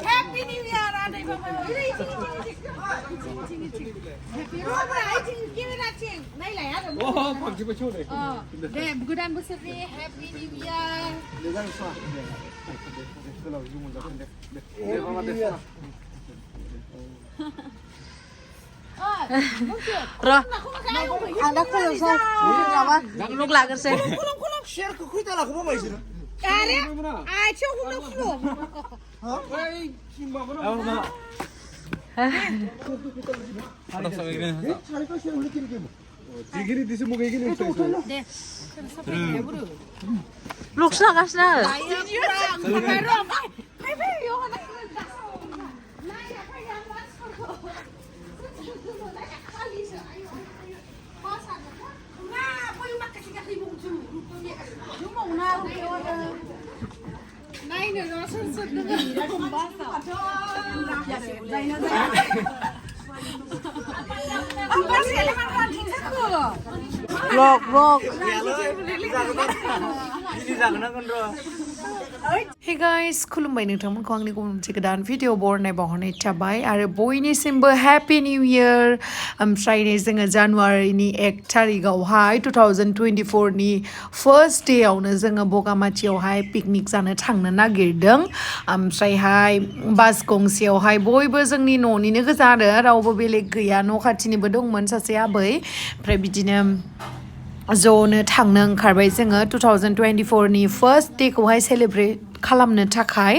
Happy New Year อะไรบ้างgive it a ching ไม่แหละโอ้ผมจะไปช่วยเลยเด็กบุกดันบุษรี Happy New Year เดี๋ยวกันสวัสดีเราอยู่มันจะเป็นเด็กมาเด็กรออันนั้นคุณลุงใช่ลูกหลานกันเซ่คุณเชื่อคุยตลอดคุณไม่ใช่อะไรเชื่อคุณฮะไปชิมบ้างมั้ยเอามาอะไรสักอย่างเนี่ยใช่ก็เชื่อคุณกินกี่จริงๆดิฉันมุกกินเลยลูกสาวกันนะไปรอบไปโยนอะไรนายพยายามวัดnaina nó sốt sốt nữa rồi không bao giờ đây nó đây ông bác sĩ làm ăn chính xác rồi vlog Hey guys, Khulumbai nwngthang ko angni kum chikadan video bor nai bahonai thibai are boyni simbo happy new year Friday जोङो January ni 1 तारिख आवहाय 2024 नि first day आवनो जोङो Bogamati आवहाय picnic जानो थांनो नागिरदों ओमफ्रायहाय बास गंसेयावहाय बयबो जोंनि न'निनो गोजा आरो रावबो बेलेग गैया न' खाथिनिबो दंमोन सासे आबै ओमफ्राय बिदिनो ज'नो थांनो ओंखारबाय जोङो 2024 नि first day खौहाय सेलिब्रेट खालामनो थाखाय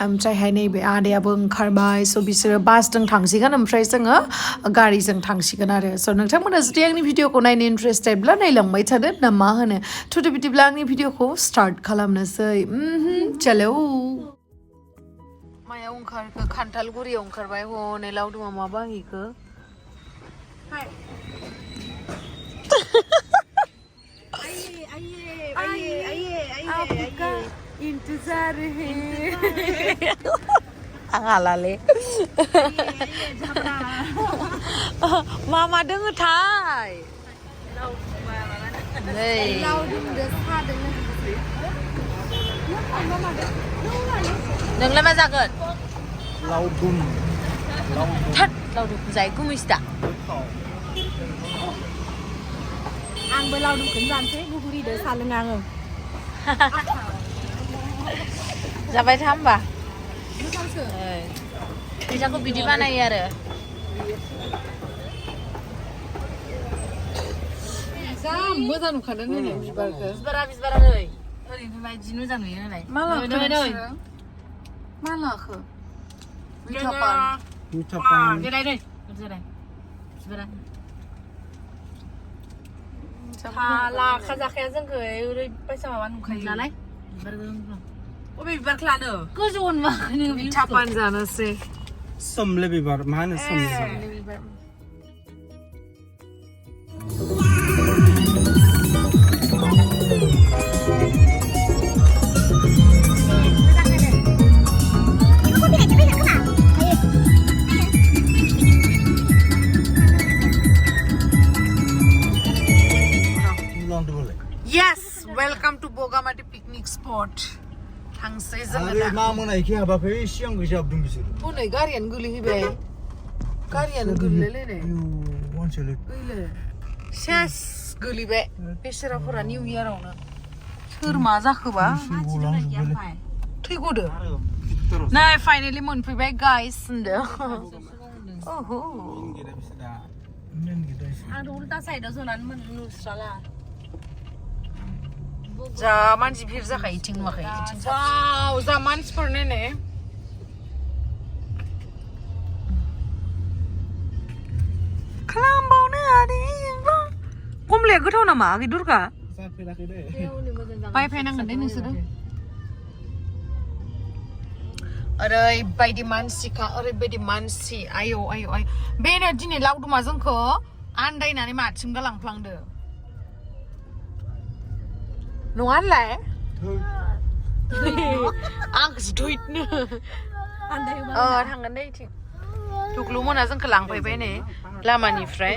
ओमफ्रायहाय नैबे आदायाबो ओंखारबाय स' बिसोरो बासजों थांसिगोन ओमफ्राय जोङो गारिजों थांसिगोन आरो स' नोंथांमोना जुदि आंनि भिडिअखौ नायनो इन्ट्रेस्टेडब्ला नायलांबाय थादो ना मा होनो थुदो बिदिब्ला आंनि भिडिअखौ स्टार्ट खालामनोसै चलो मायाव ओंखारखो खान्थालगुरियाव ओंखारबाय हनै लावदुमा मा बाहैखो आपका इंतजार है आंगालाले मामा दोङो थाय नै लावदुमदो सादों नोंलाय मा जागोन लावदुम थाद लावदुम जाय गुमिसदा आंबो लावदुमखौनो जानोसै गुगुरिदो सा लोङो आङो जाबाय था होमबा फैसाखौ बिदि बानायो आरो जा मोजां नुखादों नै बिबारखौ बिबारा नै ओरैनो बायदि मोजां नुयो नालाय मा लाखो मिठापान जेरै बिबारा हाला खाजाखाया जोंखौ ओरैबायसा माबा नुखायो नालाय अबे बिबारखौ लानो गोजौन मा होनो मिठापान जानोसै सोमले बिबार मा होनो सोमले बिबार Yes, welcome to Bogamati picnic spot. थांसै जोङो दा मा मोनायखि हाबाखै सिगां गोजाबदों बिसोर हनै गारियानो गोलैहैबाय गारियानो गोलैलायलाय वानसेले ओइले सेस गोलैबाय बेसराफोरा निउ इयारावनो सोर मा जाखोबा थैगदो नै फाइनाली मोनफैबाय गाइस होनदो ओहो आं उल्टा साइडआव जनानै नुस्राला जा मानसि भिर जाखायो इथिं नुवाखै वाव जा मानसिफोर नायनाय खालामबावनो आरो कमलाया गोथाव नामा आगै दुर्गा बायफैनांगोन दे नोंसोरो ओरैबायदि मानसिखा ओरैबायदि मानसि आयौ आयौ आयौ बेनो दिनै लावदुमा जोंखौ आन्दायनानै माथिंबा लांफ्लांदो नङालाय आंखौसो थुइटनो थांगोन दे इथिं थुख्लु मोना जोंखौ लांफैबाय नै लामानिफ्राय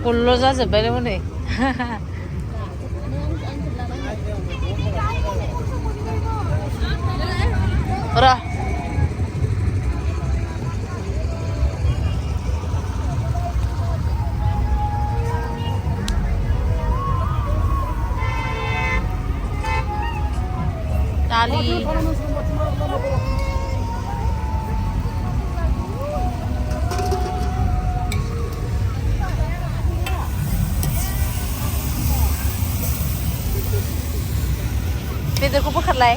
फुल जाजोब्बाय हनै र tali bedarku bokarlaय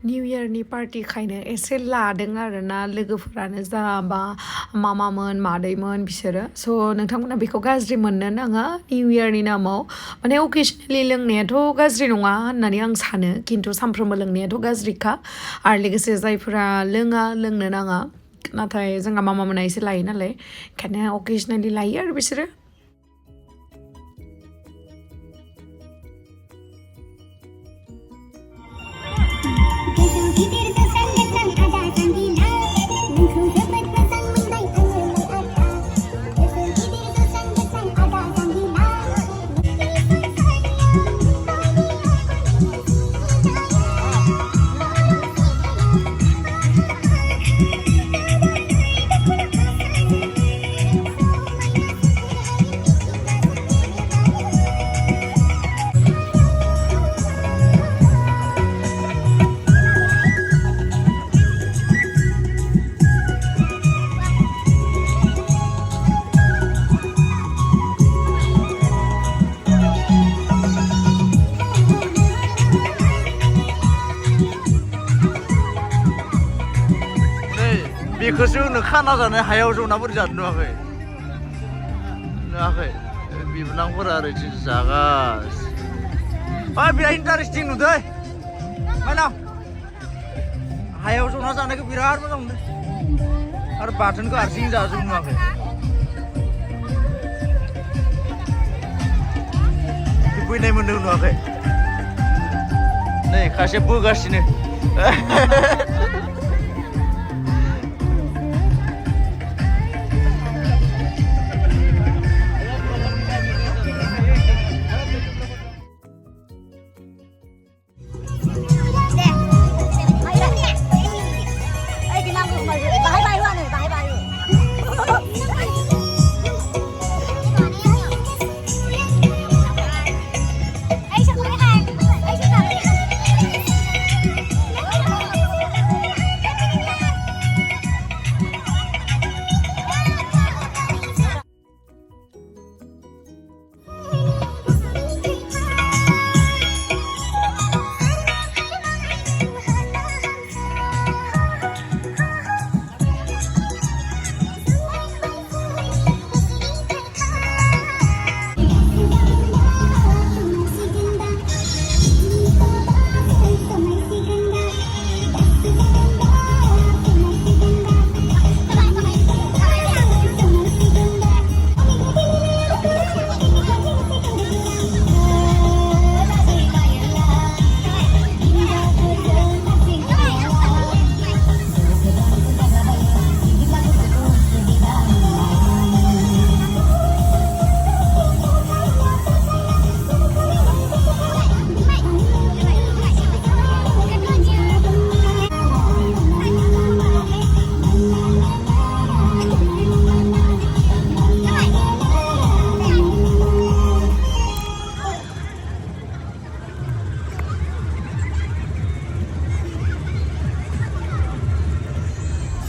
निउ इयारनि पार्टि खायनो एसे लादों आरोना लोगोफोरानो जा बा मामामोन मादैमोन बिसोरो स' नोंथांमोना बेखौ गाज्रि मोननो नाङा निउ इयारनि नामाव माने अकेसनेलि लोंनायाथ' गाज्रि नङा होननानै आं सानो खिन्थु सानफ्रोमबो लोंनायाथ' गाज्रिखा आरो लोगोसे जायफोरा लोङा लोंनो नाङा नाथाय जोंहा मामामोना एसे लायो नालाय ओंखायनो अकेसनेलि लायो आरो बिसोरो बेखौसो होनो खाना जानाय हायाव जना बोरै जानो नुवाखै नुवाखै बिबोनांफोरा ओरैसो जागासिनो बिराद इन्टारेस्टिं नुदों माइनाव हायाव जना जानायखौ बिराद मोजां नुदों आरो बाथोनखौ हारसिं जाजोब नुवाखै फैनाय मोन्दों नुवाखै नै खासे बोगासिनो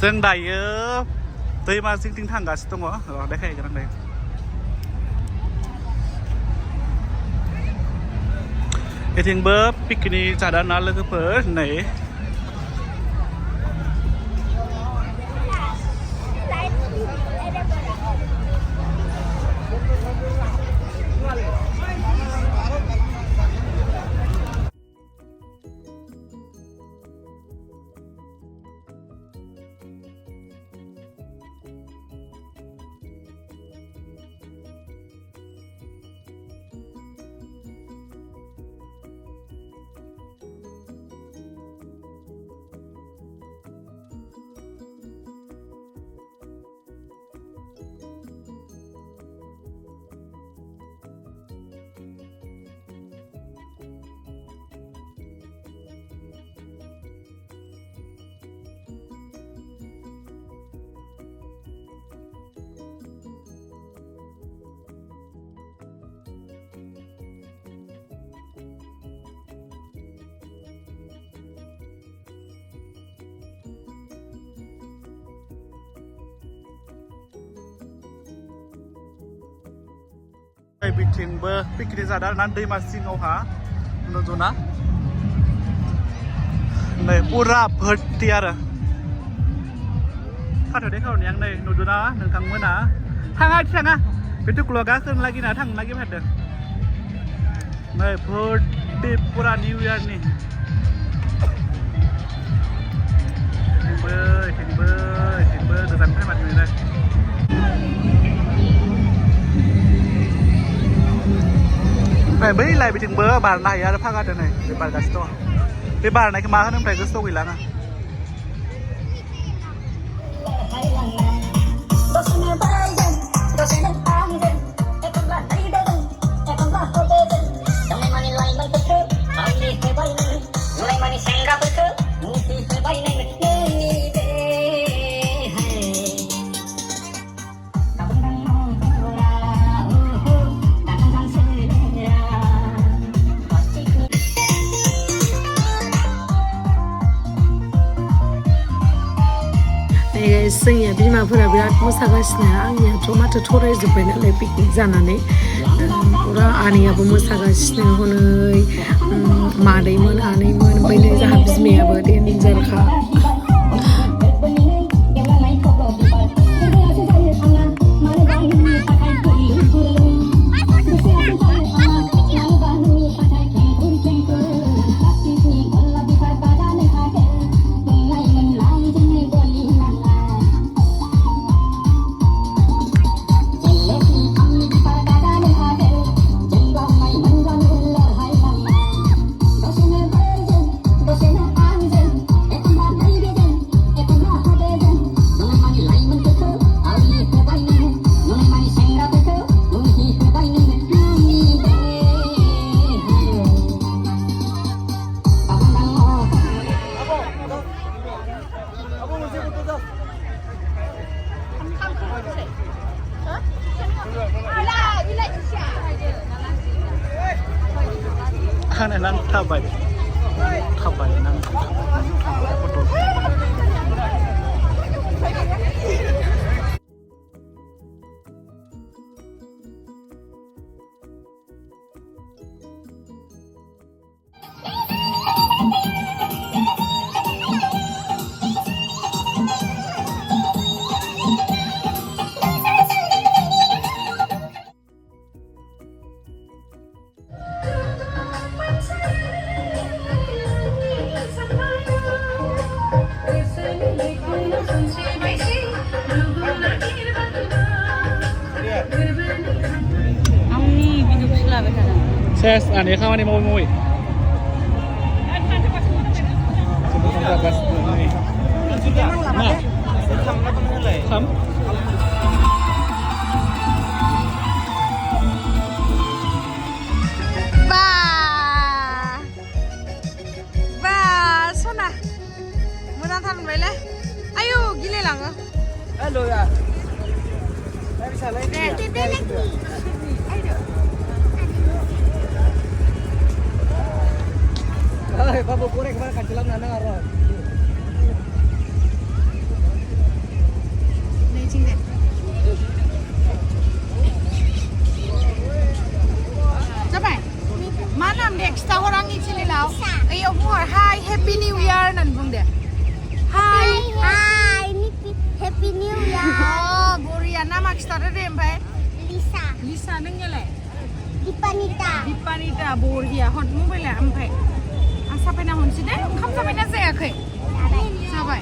जों दायो दैमा जिंथिं थांगासिनो दङ देखायगोन आं दायो बेथिंबो पिकनिक जादों ना लोगोफोर नै बिथिंबो पिकनिक जादों आरोना दैमा जिङावहा नुजना नै पुरा भर्ति आरो खाथ'दे खावनि आं नै नुजना नोंथांमोना थाङा थाङा बे दुखुला गाखोनो लागिना थांनो नागिरदों नै भर्ति पुरा निउ इयारनि थिंबो गोजाननिफ्राय मानसिफोर ओमफ्राय बै लाइबिथिंबो बारनो हायो आरो फागादो नै बे बारगासिनो दङ बे बारनायखौ मा होनो ओमफ्राय गोसोआव गैला आङो जोंनिया बिमाफोरा बिराद मोसागासिनो आंनियाथ' माथो थरायजोब्बाय नालाय पिकनिक जानानै पुरा आनैयाबो मोसागासिनो हनै मादैमोन आनैमोन ओमफ्राय नै जोंहा बिमायाबो डेन्जारखा Ana nang thibai nang foto. angni biduk sila bekana. Ses, ani kawan ni mau. Sebentar gas ini. Nah, kam. Ba, sona. Mwna tham vậy lẽ. Ayo, gile lang. Hello ya. Bisa lagi. Ay, babu pure kemana kacilam nana ngaro. Mijing deh. Sampai. Mana next orang ini sini lau. Ayo buat hi happy new year nan bung deh. Hi. Happy New Year. Oh, Boria nama kita ada deh, Mbak. Lisa. Lisa nengnya le. Dipanita. Dipanita Boria hot mu bela Mbak. Sampai na hon sini, kamu sampai na saya ke? Sampai.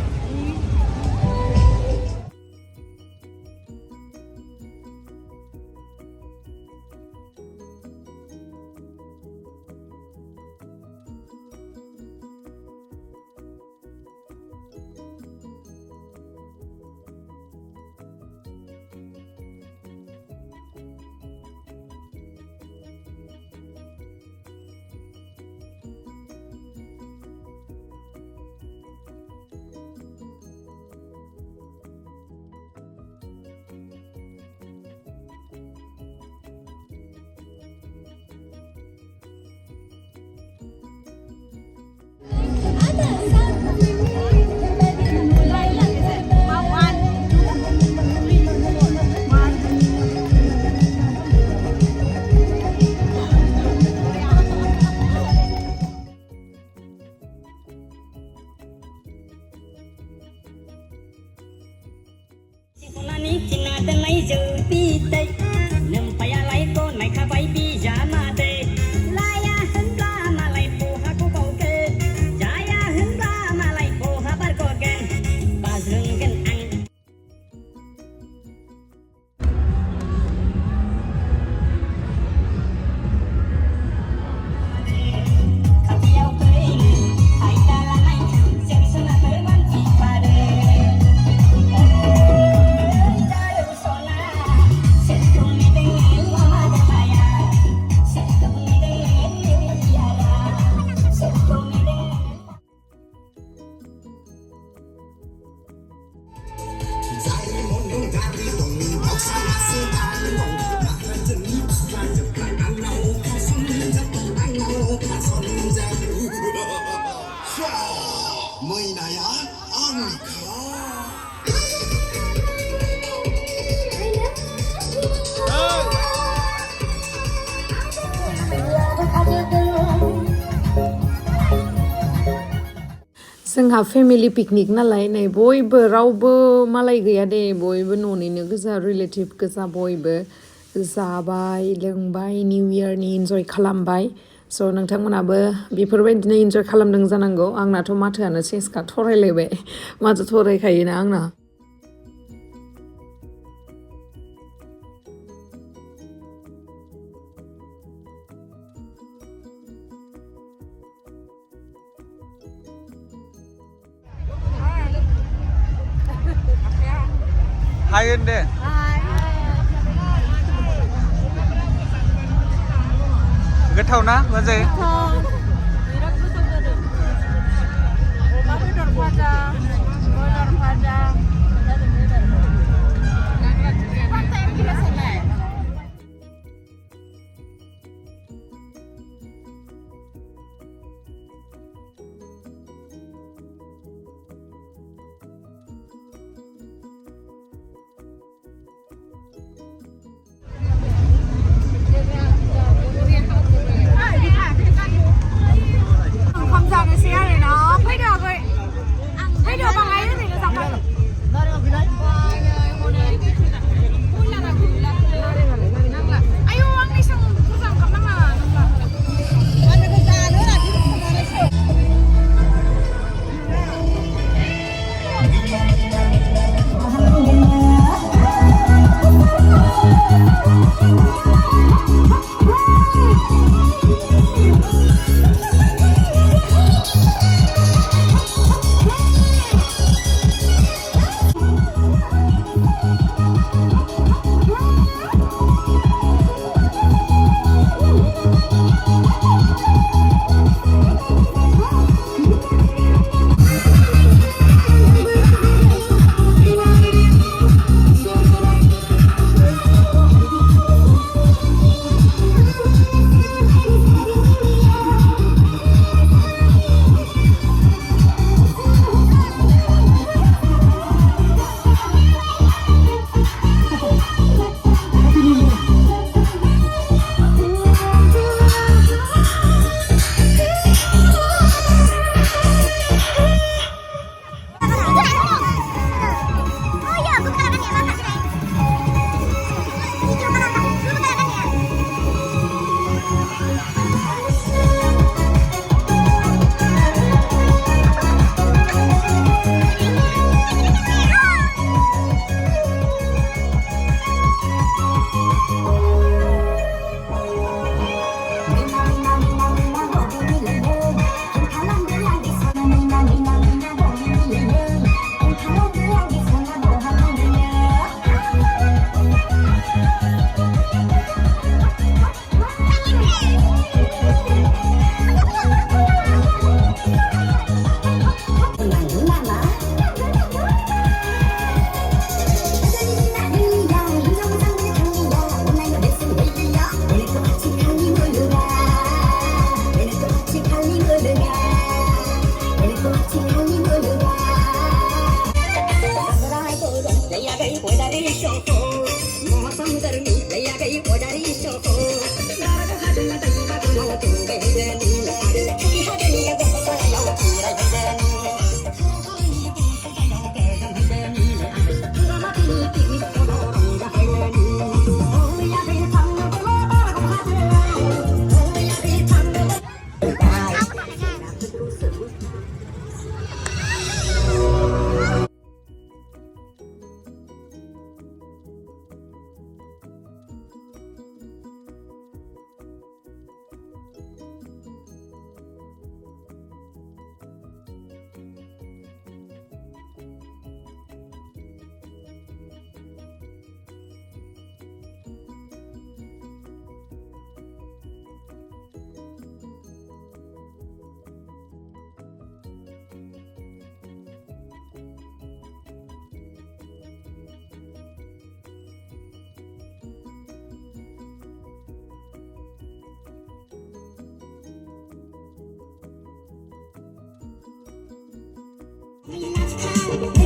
जोंहा family picnic नालाय नै बयबो रावबो मालाय गैया दे बयबो न'निनो गोजा रिलेटिभ गोजा बयबो जाबाय लोंबाय निउ इयारनि इन्जय खालामबाय स' नोंथांमोनाबो बेफोरबायदिनो इन्जय खालामदों जानांगौ आंनाथ' माथोआनो सेसखा थरायलायबाय माथो थरायखायोना आंना Hai Ende. Goथाव ना बाजै? बिराद गोथाव जादों। अमा बेदर भाजा, बयलार भाजा, Thank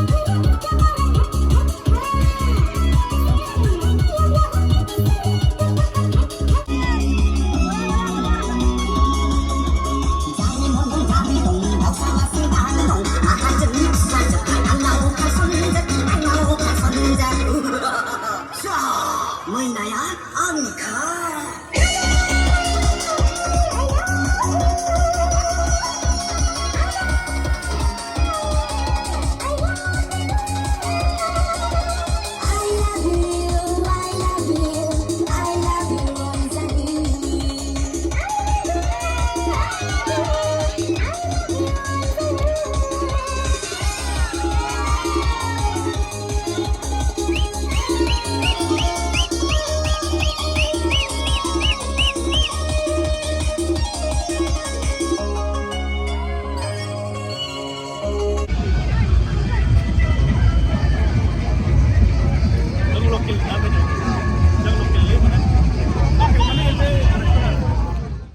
you.